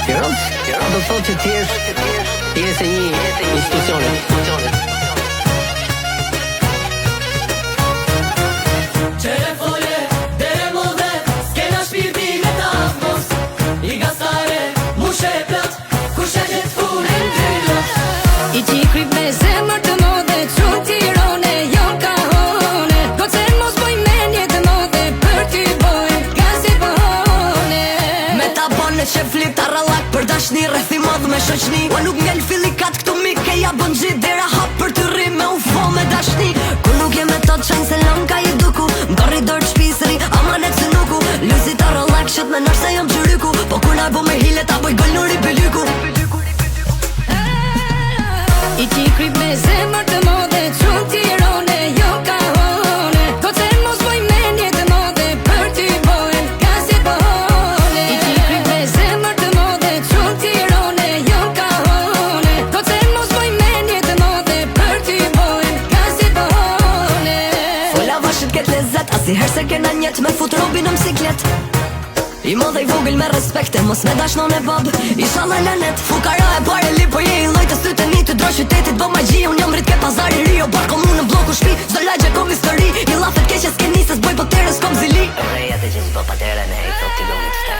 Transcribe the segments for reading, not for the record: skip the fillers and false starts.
Do thotë që ti je se një institucioni. I qikri me zemër të modhe, qunë tirone, jo ka hone. Do të mos boj menje të modhe, për ty boj, ka si bëhone. Me ta bone që flit ta rallak për dashni, rrethi modh me shoqni. Ua nuk ngell fillikat këtu mi, ke ja bën gjit dera hap për të rri me ufo me dashni. Ku nuk je me tot qajnë se lon ka i duku, mbarri dorë shpisëri, amanet se nuku. Luzi ta rallak qët me nërse jam gjyryku, po kur na bo me hile ta boj gol nuri bëlyku. I qikri me zemër të modhe, qunë tirone, jo ka hone. Do të mos boj menje të modhe, për ty boj, ka si bëhone. I qikri me zemër të modhe, qunë tirone, jo ka hone. Do të mos boj menje të modhe, për ty boj, ka si bëhone. Fola vashit ket lezet, asiher se kena njet me fut robi në msiklet. I modhe i vogël me respekte, mos me dash non e bab, inshallah lanet. Fukara e pare li, po je i loj të syte një të dro qytetit, bo ma gjie. Unë jam rrit ke pazari rio, bar komunë në bloku shpi. Zdo lagje kom histori, i lafet keqe s'ke nisës, boj potere s'kom zili. Reja të gjithë bo patere ne i thot t'i gomit fte.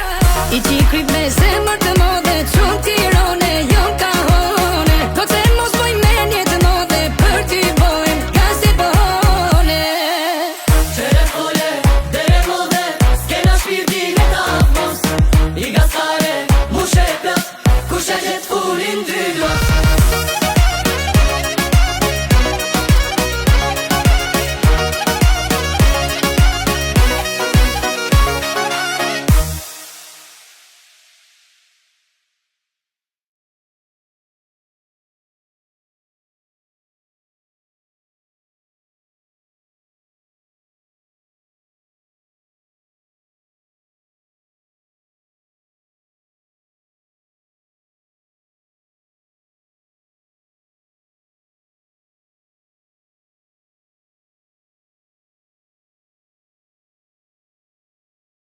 I qikri me zemër të modhe, qunë tirone, jo ka hone. Do të mos boj menje të modhe, për ty boj, ka si bëhone. Qere fole, dere modhe, s'kena shpirti ne ta mos. I gastare, mushe plët, kushe